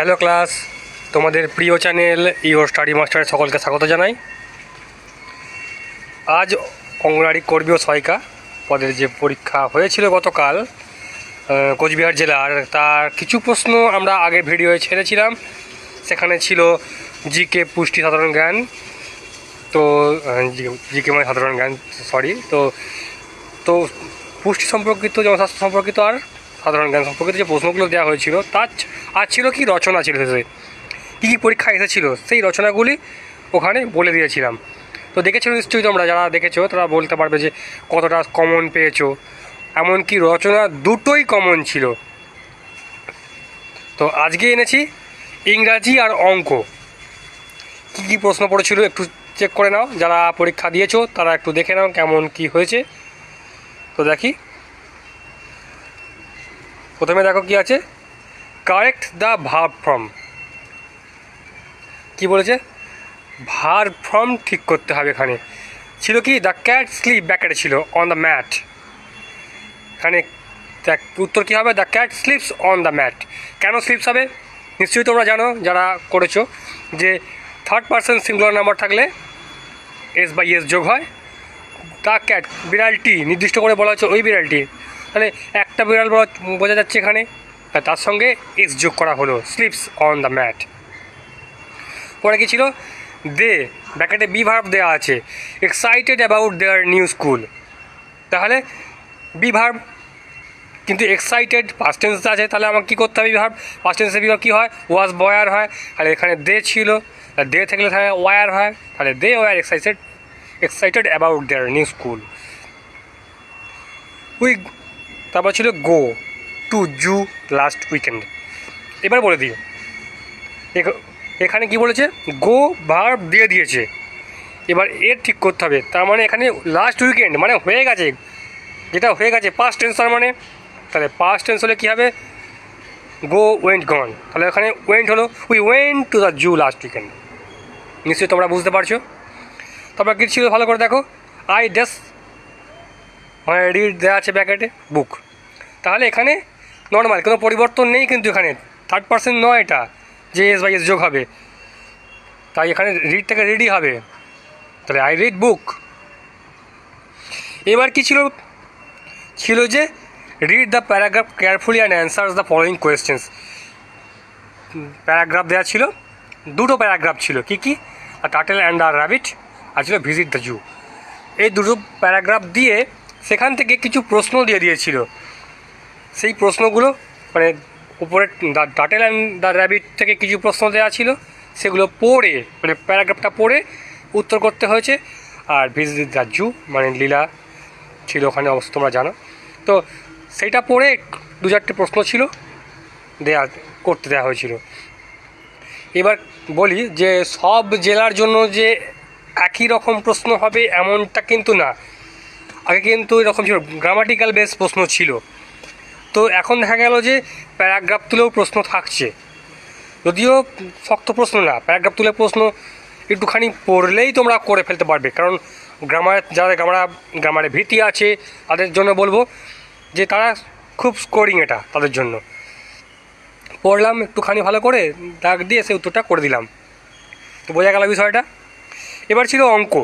Hello class, তোমাদের প্রিয় channel your study মাস্টারে সকলকে স্বাগত জানাই। আজ অঙ্গনওয়াড়ি কর্মী ও সহায়িকা পদের যে পরীক্ষা হয়েছিল গতকাল কোচবিহার জেলার, তার কিছু প্রশ্ন আমরা আগে ভিডিওয়ে ছেড়েছিলাম। সেখানে ছিল জিকে পুষ্টি সাধারণ জ্ঞান, তো জিকে মানে সাধারণ জ্ঞান তো পুষ্টি সম্পর্কিত, জনস্বাস্থ্য সম্পর্কিত আর সাধারণ জ্ঞান সম্পর্কিত যে প্রশ্নগুলো দেওয়া হয়েছিল, তার আর ছিল কি রচনা ছিল, শেষে কী কী পরীক্ষা এসেছিলো সেই রচনাগুলি ওখানে বলে দিয়েছিলাম। তো দেখেছো নিশ্চয়ই, তোমরা যারা দেখেছো তারা বলতে পারবে যে কতটা কমন পেয়েছো। এমনকি রচনা দুটোই কমন ছিল। তো আজকে এনেছি ইংরাজি আর অঙ্ক, কী কী প্রশ্ন পড়েছিল একটু চেক করে নাও। যারা পরীক্ষা দিয়েছো তারা একটু দেখে নাও কেমন কি হয়েছে। তো দেখি, প্রথমে দেখো কি আছে, কারেক্ট দ্য ভার্ব ফর্ম। কি বলেছে, ভার্ব ফর্ম ঠিক করতে হবে। এখানে ছিল কি, দ্য ক্যাট স্লিপ, ব্যাকেটে ছিল অন দ্য ম্যাট। এখানে উত্তর কী হবে, the cat sleeps on the mat. কেন স্লিপস হবে নিশ্চয়ই তোমরা জানো যারা করেছো, যে থার্ড পারসন সিঙ্গুলার নাম্বার থাকলে এস বাই এস যোগ হয়। দ্য ক্যাট, বিড়ালটি নির্দিষ্ট করে বলা হচ্ছে ওই বিড়ালটি, তাহলে একটা বিড়াল বোঝা যাচ্ছে এখানে, তার সঙ্গে এস যোগ করা হলো, স্লিপস অন দ্য ম্যাট। পরে কি ছিল, দে, ব্যাকেটে বি ভার্ব দেওয়া আছে, excited about their new school. তাহলে বি ভার্ব, কিন্তু এক্সাইটেড পাস্ট টেন্স আছে, তাহলে আমাকে কী করতে হবে, বি ভার্ব পাস্ট টেন্সের বিভাগ কী হয়, ওয়াজ বয়ার হয়। তাহলে এখানে দে ছিল, দে থাকলে তাহলে ওয়ার হয়, তাহলে they were excited about their new school. তারপর ছিল go to zoo last weekend. এবার বলে দিই, এখানে কি বলেছে, গো ভার্ব দিয়ে দিয়েছে, এবার এর ঠিক করতে হবে। তার মানে এখানে লাস্ট উইকেন্ড মানে হয়ে গেছে, যেটা হয়ে গেছে পাস্ট টেন্স, তার মানে তাহলে পাস্ট টেন্স হলে কী হবে, গো ওয়েন্ট গন। তাহলে এখানে ওয়েন্ট হলো, we went to the zoo last weekend. নিশ্চয়ই তোমরা বুঝতে পারছো। তারপর কী ছিল ভালো করে দেখো, আই ড্যাশ, মানে রিড দেওয়া আছে ব্যাকেটে, বুক। তাহলে এখানে নর্মাল কোনো পরিবর্তন নেই, কিন্তু এখানে থার্ড পারসন নয়, এটা যে এস বাই এস যোগ হবে, তাই এখানে রিড থেকে রিডই হবে, তাহলে আই রিড বুক। এবার কি ছিল যে read the paragraph carefully and answers the following questions. Paragraph দেওয়া ছিল, দুটো প্যারাগ্রাফ ছিল, কি কি, the turtle and the rabbit, আর ছিল ভিজিট দ্য জু। এই দুটো প্যারাগ্রাফ দিয়ে সেখান থেকে কিছু প্রশ্ন দিয়ে দিয়েছিল। সেই প্রশ্নগুলো মানে উপরে the turtle and the rabbit থেকে কিছু প্রশ্ন দেওয়া ছিল, সেগুলো পড়ে মানে প্যারাগ্রাফটা পড়ে উত্তর করতে হয়েছে। আর ভিজিট দ্য জু মানে লীলা ছিল ওখানে, অবশ্য তোমরা জানো। তো সেইটা পড়ে দু চারটে প্রশ্ন ছিল করতে দেওয়া হয়েছিল। এবার বলি যে সব জেলার জন্য যে একই রকম প্রশ্ন হবে এমনটা কিন্তু না। আগে কিন্তু এরকম ছিল, গ্রামাটিক্যাল বেস প্রশ্ন ছিল। তো এখন দেখা গেল যে প্যারাগ্রাফ তুলেও প্রশ্ন থাকছে, যদিও শক্ত প্রশ্ন না, প্যারাগ্রাফ তুলে প্রশ্ন একটুখানি পড়লেই তোমরা করে ফেলতে পারবে। কারণ যারা গ্রামারে ভীতি আছে তাদের জন্য বলবো যে তারা খুব স্কোরিং, এটা তাদের জন্য। পড়লাম একটুখানি ভালো করে, দাগ দিয়ে সে উত্তরটা করে দিলাম, তো বোঝা গেল বিষয়টা। এবার ছিল অঙ্ক।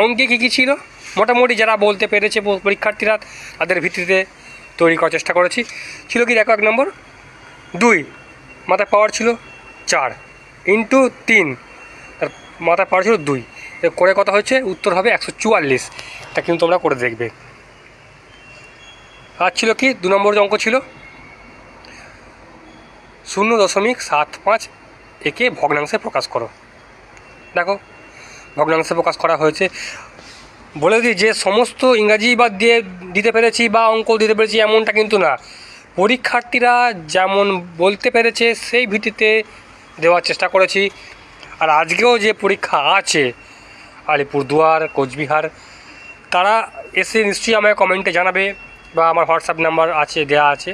অঙ্কে কী কী ছিল মোটামুটি যারা বলতে পেরেছে পরীক্ষার্থীরা, তাদের ভিত্তিতে তৈরি করার চেষ্টা করেছি। ছিল কি দেখো, 1 নম্বর 2, মাথায় পাওয়ার ছিল 4 ইন্টু 3, তার মাথায় পাওয়ার ছিল 2, করে কথা হচ্ছে উত্তর হবে 144। তা কিন্তু তোমরা করে দেখবে। আর ছিল কি 2 নম্বর যে অঙ্ক ছিল, 0.75 একে ভগ্নাংশে প্রকাশ করো। দেখো ভগ্নাংশে প্রকাশ করা হয়েছে। বলে দিই যে সমস্ত ইংরাজি বা দিতে পেরেছি বা অঙ্ক দিতে পেরেছি এমনটা কিন্তু না, পরীক্ষার্থীরা যেমন বলতে পেরেছে সেই ভিত্তিতে দেওয়ার চেষ্টা করেছি। আর আজকেও যে পরীক্ষা আছে আলিপুরদুয়ার, কোচবিহার, তারা এসে নিশ্চয়ই আমায় কমেন্টে জানাবে, বা আমার হোয়াটসঅ্যাপ নাম্বার আছে, দেওয়া আছে,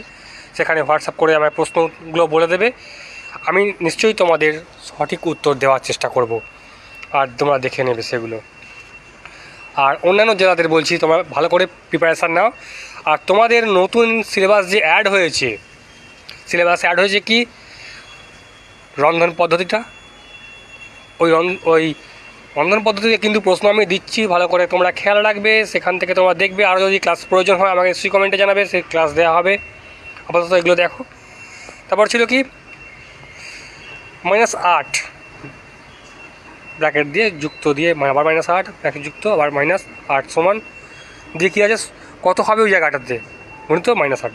সেখানে হোয়াটসঅ্যাপ করে আমায় প্রশ্নগুলো বলে দেবে। আমি নিশ্চয়ই তোমাদের সঠিক উত্তর দেওয়ার চেষ্টা করব, আর তোমরা দেখে নেবে সেগুলো। আর অন্যান্য জেলাদের বলছি তোমরা ভালো করে প্রিপারেশান নাও। আর তোমাদের নতুন সিলেবাস যে অ্যাড হয়েছে কি রন্ধন পদ্ধতিটা, ওই রন্ধন পদ্ধতিতে কিন্তু প্রশ্ন আমি দিচ্ছি, ভালো করে তোমরা খেয়াল রাখবে, সেখান থেকে তোমরা দেখবে। আরও যদি ক্লাস প্রয়োজন হয় আমাকে নিশ্চয়ই কমেন্টে জানাবে, সেই ক্লাস দেওয়া হবে। আপাতত এগুলো দেখো। তারপর ছিল কি -8 ব্র্যাকেট দিয়ে যুক্ত দিয়ে, আবার -8 ব্র্যাকেট যুক্ত, আবার -8 সমান দিয়ে কী আছে, কত হবে ওই জায়গাটাতে গণিত -8।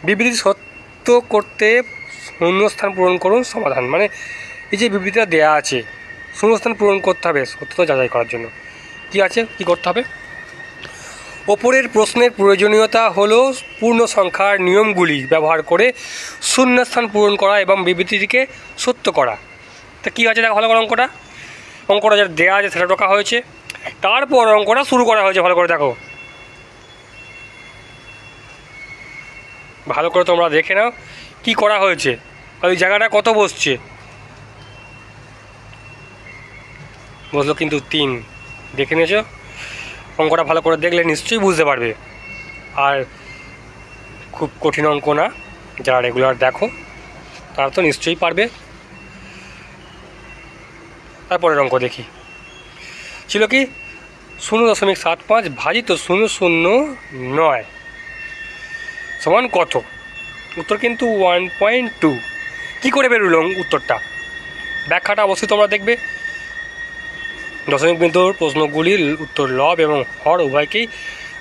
বিবৃতি সত্য করতে শূন্যস্থান পূরণ করুন সমাধান। মানে এই যে বিবৃতিটা দেওয়া আছে, শূন্যস্থান পূরণ করতে হবে সত্যতা যাচাই করার জন্য। কি আছে, কি করতে হবে? ওপরের প্রশ্নের প্রয়োজনীয়তা হলো পূর্ণ সংখ্যার নিয়মগুলি ব্যবহার করে শূন্যস্থান পূরণ করা এবং বিবৃতিটিকে সত্য করা। তা কী আছে দেখো, ভালো করে অঙ্কটা যেটা দেওয়া আছে সেটা ঢোকা হয়েছে, তারপর অঙ্কটা শুরু করা হয়েছে। ভালো করে দেখো, ভালো করে তোমরা দেখে নাও কি করা হয়েছে, ওই জায়গাটা কত বসছে। বসলো কিন্তু 3, দেখে নিয়েছো? অঙ্কটা ভালো করে দেখলে নিশ্চয়ই বুঝতে পারবে। আর খুব কঠিন অঙ্ক না, যারা রেগুলার দেখো তারা তো নিশ্চয়ই পারবে। তারপরের অঙ্ক দেখি, ছিল কি 0.75 ভাজিত 0.09 সমান কত? উত্তর কিন্তু 1.2। কী করে বেরোলো উত্তরটা? ব্যাখ্যাটা অবশ্যই তোমরা দেখবে। দশমিক বিন্দুর প্রশ্নগুলির উত্তর লব এবং হর উভয়কেই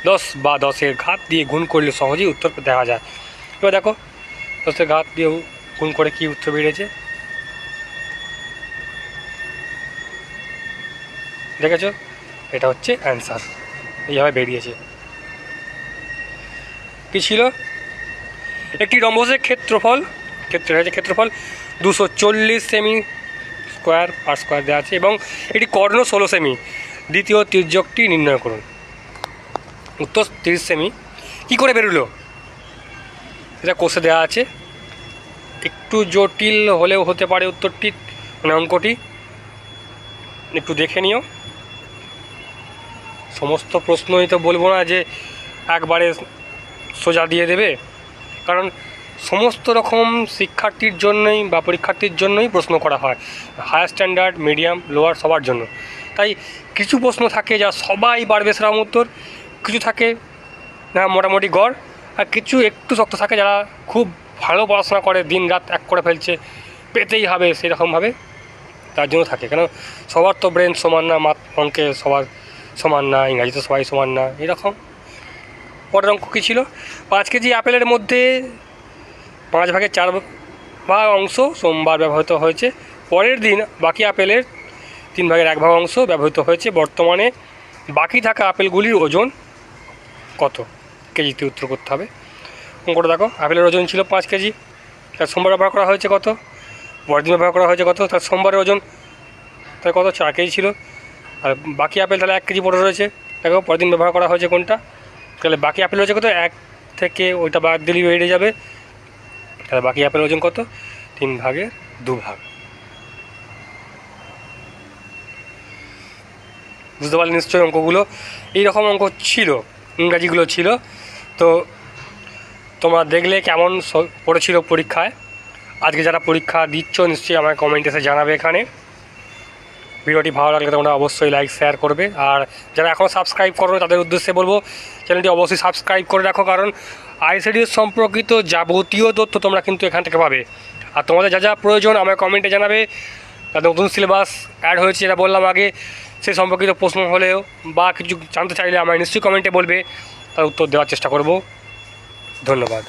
10 বা 10-এর ঘাত দিয়ে গুণ করলে সহজেই উত্তর দেখা যায়। এবার দেখো 10-এর ঘাত দিয়ে গুণ করে কি উত্তর বেরিয়েছে, দেখেছো? এটা হচ্ছে অ্যান্সার, এইভাবে বেরিয়েছে। কী ছিল? একটি রম্বসের ক্ষেত্রফল 240 সেমি স্কোয়ার আর স্কোয়ার দেওয়া আছে এবং এটি কর্ণ 16 সেমি। দ্বিতীয় তির্যকটি নির্ণয় করুন। উত্তর 30 সেমি। কী করে বেরোলো এটা কোষে দেওয়া আছে, একটু জটিল হলেও হতে পারে উত্তরটি, মানে অঙ্কটি একটু দেখে নিও। সমস্ত প্রশ্নই তো বলবো না যে একবারে সোজা দিয়ে দেবে, কারণ সমস্ত রকম শিক্ষার্থীর জন্যই বা পরীক্ষার্থীর জন্যই প্রশ্ন করা হয়, হায়ার স্ট্যান্ডার্ড, মিডিয়াম, লোয়ার সবার জন্য। তাই কিছু প্রশ্ন থাকে যা সবাই পারবে সেরকম উত্তর, কিছু থাকে না মোটামুটি গড়, আর কিছু একটু শক্ত থাকে যারা খুব ভালো পড়াশোনা করে, দিন রাত এক করে ফেলছে, পেতেই হবে সেরকমভাবে, তার জন্য থাকে। কেন সবার তো ব্রেন সমান না, অঙ্কে সবার সমান না, ইংরাজিতে সবাই সমান না, এরকম। পরের অঙ্ক কী ছিল? 5 কেজি আপেলের মধ্যে 5 ভাগের 4 ভাগ অংশ সোমবার ব্যবহৃত হয়েছে। পরের দিন বাকি আপেলের 3 ভাগের 1 ভাগ অংশ ব্যবহৃত হয়েছে। বর্তমানে বাকি থাকা আপেলগুলির ওজন কত? কেজিতে উত্তর করতে হবে। অঙ্কটা দেখো, আপেলের ওজন ছিল 5 কেজি, তার সোমবার ব্যবহার করা হয়েছে কত, পরের দিন ব্যবহার করা হয়েছে কত, তার সোমবারের ওজন তার কত, 4 কেজি ছিল। আর বাকি আপেল তাহলে 1 কেজি পড়ে রয়েছে। দেখো পরের দিন ব্যবহার করা হয়েছে কোনটা, তাহলে বাকি আপেল রয়েছে কত, 1 থেকে ওইটা বাদ দিলেই বেরিয়ে যাবে। তাহলে বাকি আপেল ওজন কত, 3 ভাগের 2 ভাগ। বুঝতে পারলে নিশ্চয়ই অঙ্কগুলো এইরকম অঙ্ক ছিল, ইংরাজিগুলো ছিল। তো তোমরা দেখলে কেমন পড়েছিল পরীক্ষায়। আজকে যারা পরীক্ষা দিচ্ছ নিশ্চয়ই আমার কমেন্টে এসে জানাবে। এখানে ভিডিওটি ভালো লাগলে তোমরা অবশ্যই লাইক শেয়ার করবে, আর যারা এখনও সাবস্ক্রাইব করো তাদের উদ্দেশ্যে বলবো চ্যানেলটি অবশ্যই সাবস্ক্রাইব করে রাখো, কারণ আইসিডিএস সম্পর্কিত যাবতীয় তথ্য তোমরা কিন্তু এখান থেকে পাবে। আর তোমাদের যা যা প্রয়োজন আমার কমেন্টে জানাবে। নতুন সিলেবাস অ্যাড হয়েছে যেটা বললাম আগে, সে সম্পর্কিত প্রশ্ন হলেও বা কিছু জানতে চাইলে আমার নিশ্চয়ই কমেন্টে বলবে, তার উত্তর দেওয়ার চেষ্টা করব। ধন্যবাদ।